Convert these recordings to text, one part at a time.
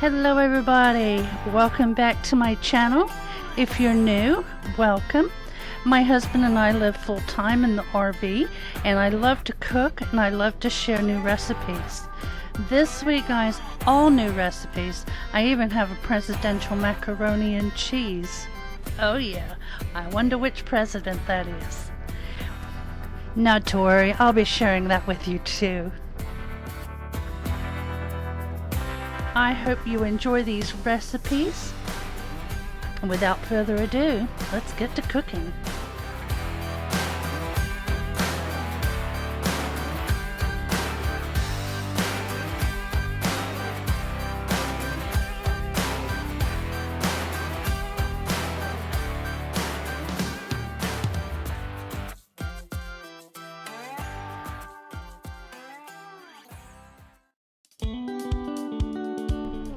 Hello everybody, welcome back to my channel. If you're new, welcome. My husband and I live full-time in the RV, and I love to cook and I love to share new recipes. This week, guys, all new recipes. I even have a presidential macaroni and cheese. Oh yeah, I wonder which president that is. Not to worry, I'll be sharing that with you too. I hope you enjoy these recipes. And without further ado, let's get to cooking.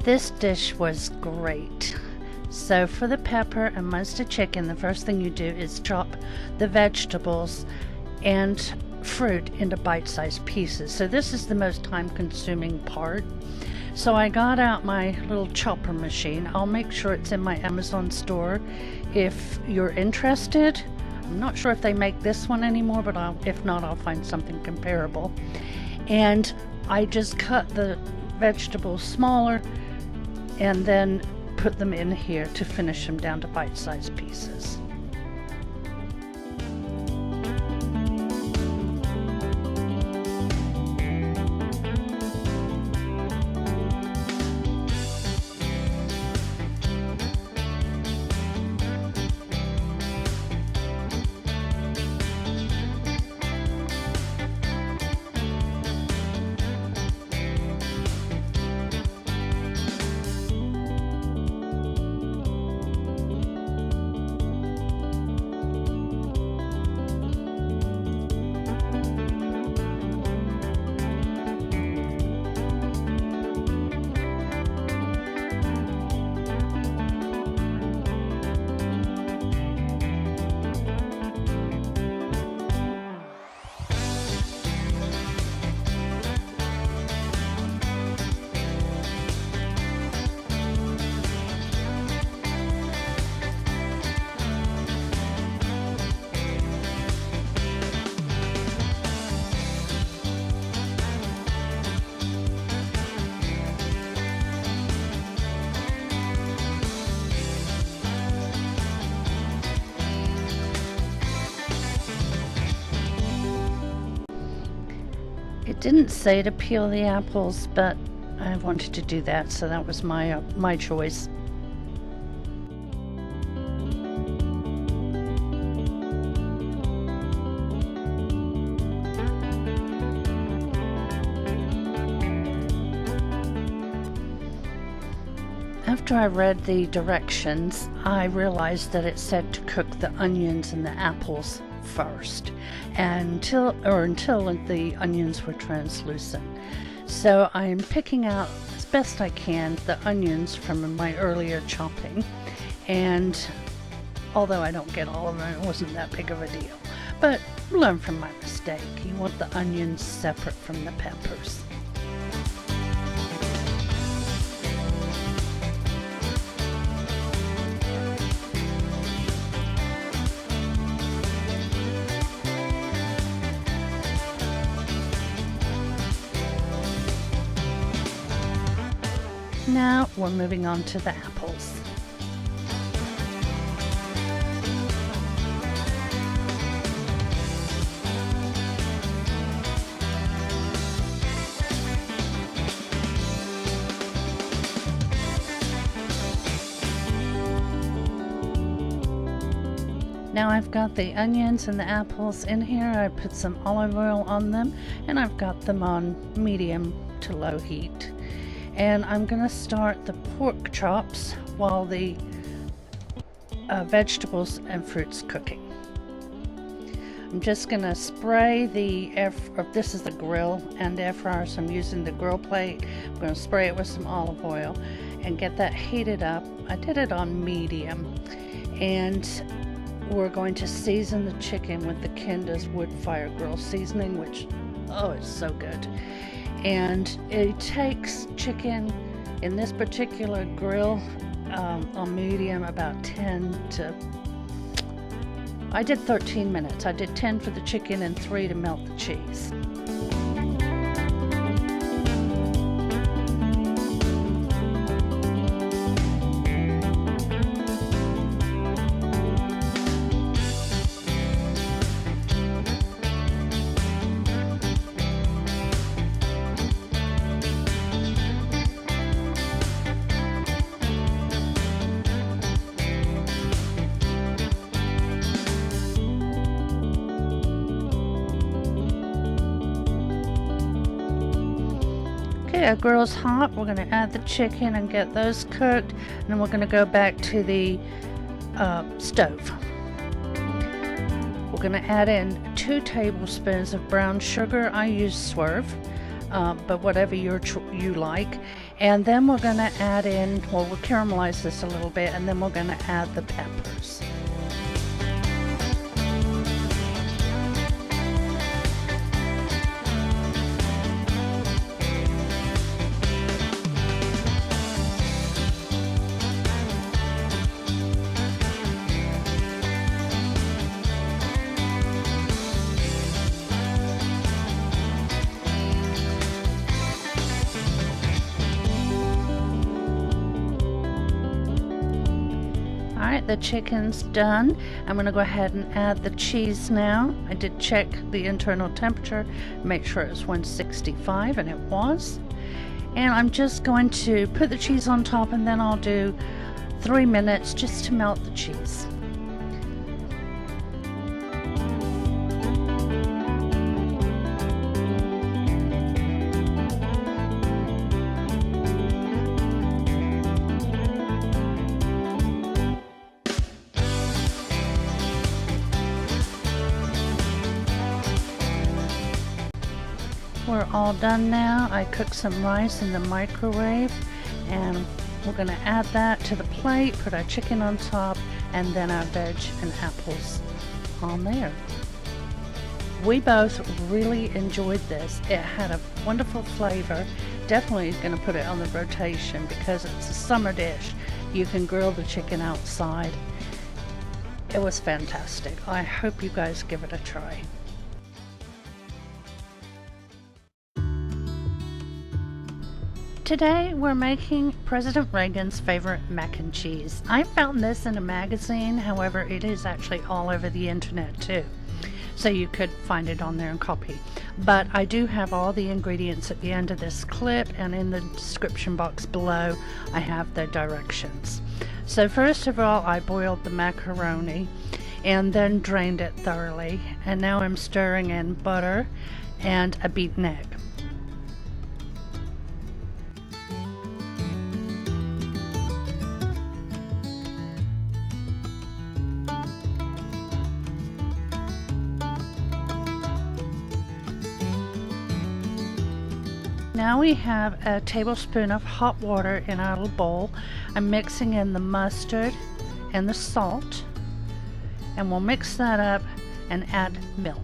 This dish was great. So for the pepper and Muenster chicken, the first thing you do is chop the vegetables and fruit into bite-sized pieces. So this is the most time-consuming part. So I got out my little chopper machine. I'll make sure it's in my Amazon store if you're interested. I'm not sure if they make this one anymore, but if not, I'll find something comparable. And I just cut the vegetables smaller and then put them in here to finish them down to bite-sized pieces. It didn't say to peel the apples, but I wanted to do that, so that was my choice. After I read the directions, I realized that it said to cook the onions and the apples first until the onions were translucent. So I'm picking out as best I can the onions from my earlier chopping, and although I don't get all of them, it wasn't that big of a deal, but learn from my mistake. You want the onions separate from the peppers. Now we're moving on to the apples. Now I've got the onions and the apples in here. I put some olive oil on them, and I've got them on medium to low heat. And I'm going to start the pork chops while the vegetables and fruits cooking. I'm just going to spray this is the grill and air fryer, so I'm using the grill plate. I'm going to spray it with some olive oil and get that heated up. I did it on medium, and we're going to season the chicken with the Kinder's wood fire grill seasoning, which, oh, it's so good. And it takes chicken In this particular grill, on medium, about 10 to, I did 13 minutes. I did 10 for the chicken and 3 to melt the cheese. Okay, our grill's hot. We're going to add the chicken and get those cooked, and then we're going to go back to the stove. We're going to add in 2 tablespoons of brown sugar. I use Swerve, but whatever you like. And then we're going to add in, well, we'll caramelize this a little bit, and then we're going to add the peppers. Alright, the chicken's done. I'm going to go ahead and add the cheese now. I did check the internal temperature, make sure it was 165, and it was. And I'm just going to put the cheese on top, and then I'll do 3 minutes just to melt the cheese. We're all done now. I cooked some rice in the microwave, and we're going to add that to the plate, put our chicken on top, and then our veg and apples on there. We both really enjoyed this. It had a wonderful flavor. Definitely going to put it on the rotation because it's a summer dish. You can grill the chicken outside. It was fantastic. I hope you guys give it a try. Today we're making President Reagan's favorite mac and cheese. I found this in a magazine, however it is actually all over the internet too. So you could find it on there and copy. But I do have all the ingredients at the end of this clip, and in the description box below I have the directions. So first of all, I boiled the macaroni and then drained it thoroughly, and now I'm stirring in butter and a beaten egg. Now we have a tablespoon of hot water in our little bowl. I'm mixing in the mustard and the salt, and we'll mix that up and add milk.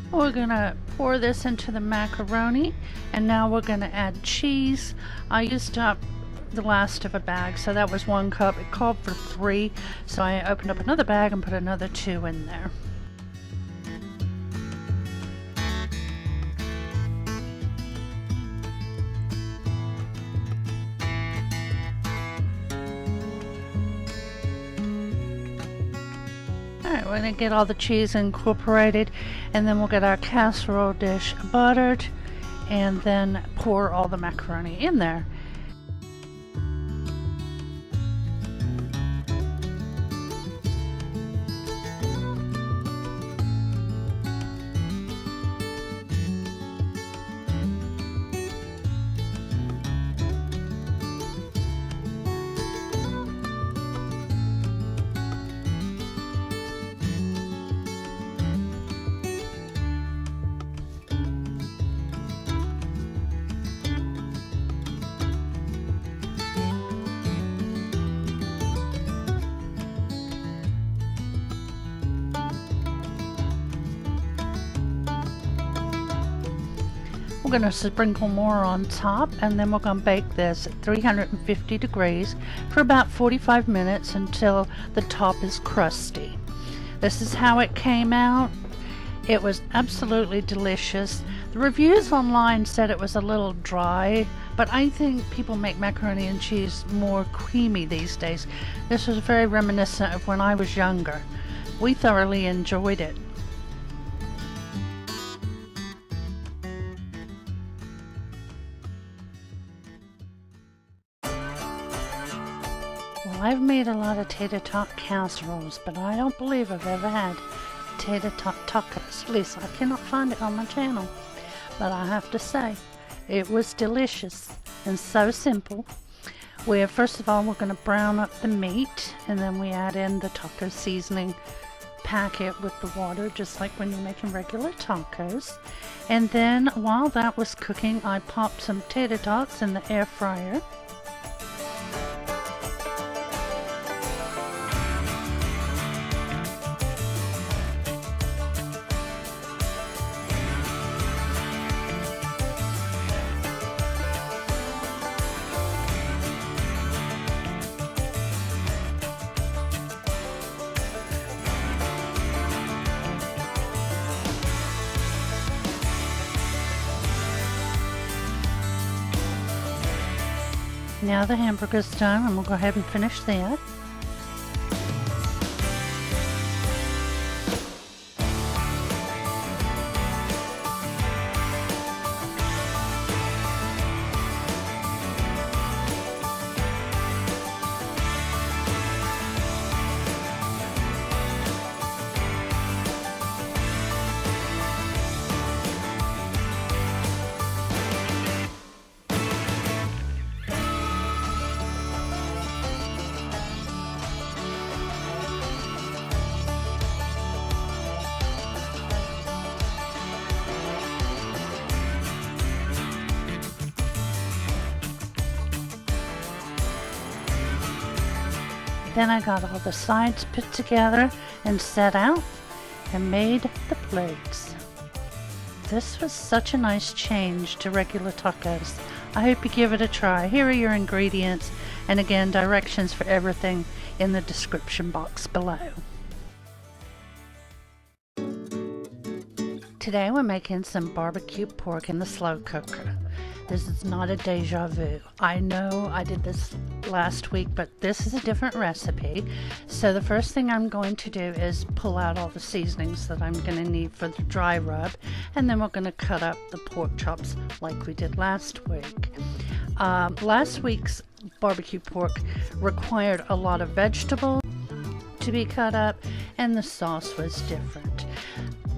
We're going to pour this into the macaroni, and now we're going to add cheese. I used up the last of a bag, so that was 1 cup. It called for 3, so I opened up another bag and put another 2 in there. Alright, we're going to get all the cheese incorporated, and then we'll get our casserole dish buttered, and then pour all the macaroni in there. We're going to sprinkle more on top, and then we're going to bake this at 350 degrees for about 45 minutes until the top is crusty. This is how it came out. It was absolutely delicious. The reviews online said it was a little dry, but I think people make macaroni and cheese more creamy these days. This was very reminiscent of when I was younger. We thoroughly enjoyed it. Well, I've made a lot of tater tot casseroles, but I don't believe I've ever had tater tot tacos. At least I cannot find it on my channel. But I have to say, it was delicious and so simple. First of all, we're going to brown up the meat, and then we add in the taco seasoning packet with the water, just like when you're making regular tacos. And then while that was cooking, I popped some tater tots in the air fryer. Now the hamburger's done, and we'll go ahead and finish that. Then I got all the sides put together and set out and made the plates. This was such a nice change to regular tacos. I hope you give it a try. Here are your ingredients, and again, directions for everything in the description box below. Today we're making some barbecue pork in the slow cooker. This is not a deja vu. I know I did this last week, but this is a different recipe. So the first thing I'm going to do is pull out all the seasonings that I'm going to need for the dry rub, and then we're going to cut up the pork chops like we did last week. Last week's barbecue pork required a lot of vegetables to be cut up, and the sauce was different.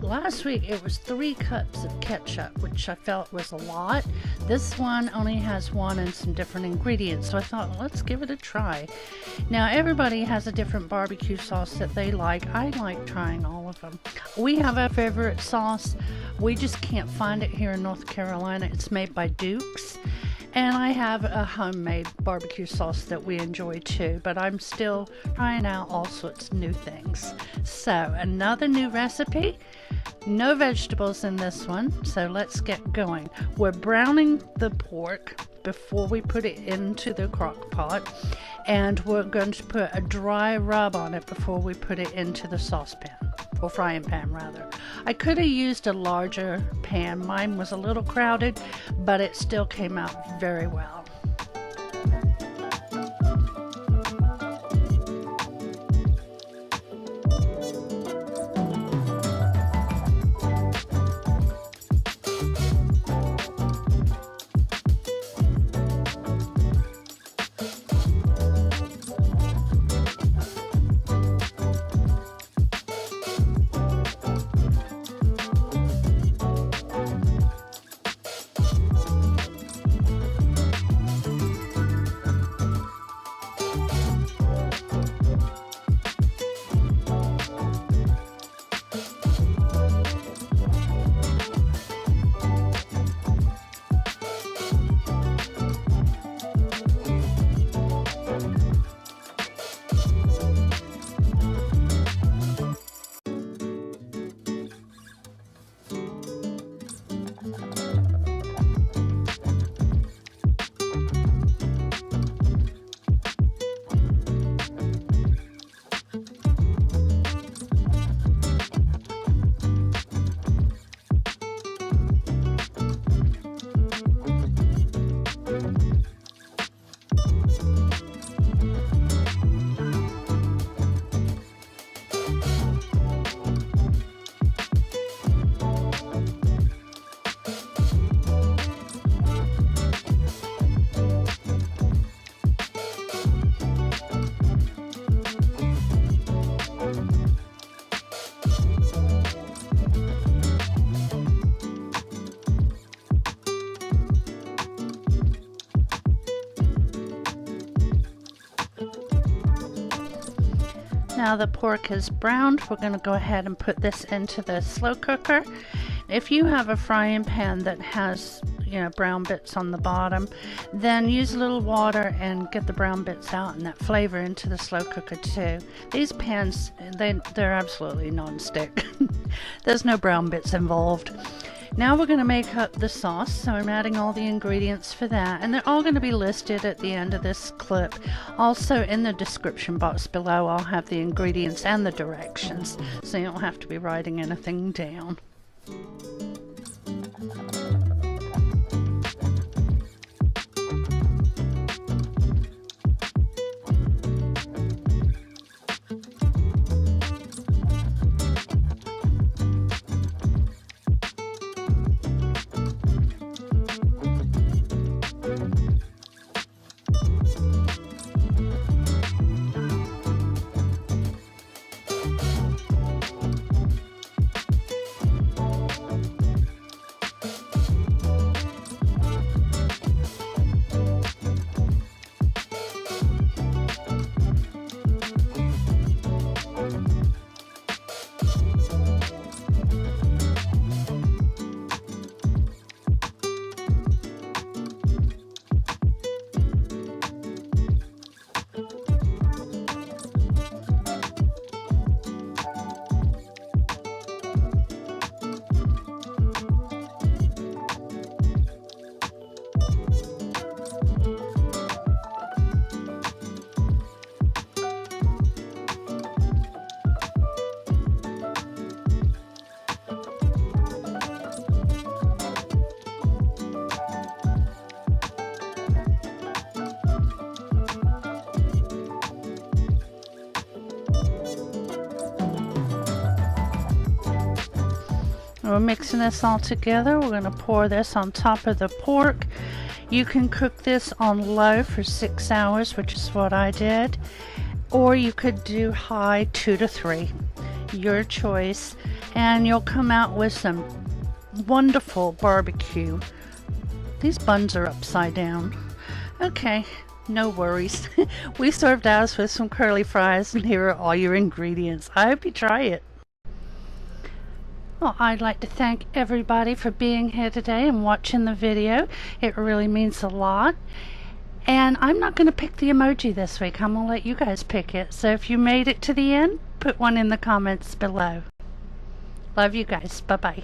Last week it was 3 cups of ketchup, which I felt was a lot. This one only has 1 and some different ingredients, so I thought, well, let's give it a try. Now everybody has a different barbecue sauce that they like. I like trying all of them. We have our favorite sauce. We just can't find it here in North Carolina. It's made by Duke's. And I have a homemade barbecue sauce that we enjoy too, but I'm still trying out all sorts of new things. So another new recipe, no vegetables in this one, so let's get going. We're browning the pork before we put it into the crock pot, and we're going to put a dry rub on it before we put it into the saucepan, or frying pan rather. I could have used a larger pan. Mine was a little crowded, but it still came out very well. Now the pork is browned, we're going to go ahead and put this into the slow cooker. If you have a frying pan that has, brown bits on the bottom, then use a little water and get the brown bits out and that flavor into the slow cooker too. These pans, they're absolutely non-stick. There's no brown bits involved. Now we're going to make up the sauce, so I'm adding all the ingredients for that, and they're all going to be listed at the end of this clip. Also in the description box below I'll have the ingredients and the directions, so you don't have to be writing anything down. We're mixing this all together. We're going to pour this on top of the pork. You can cook this on low for 6 hours, which is what I did, or you could do high 2 to 3, your choice, and you'll come out with some wonderful barbecue. These buns are upside down. Okay, no worries. We served ours with some curly fries, and here are all your ingredients. I hope you try it. Well, I'd like to thank everybody for being here today and watching the video. It really means a lot. And I'm not going to pick the emoji this week. I'm going to let you guys pick it. So if you made it to the end, put one in the comments below. Love you guys. Bye-bye.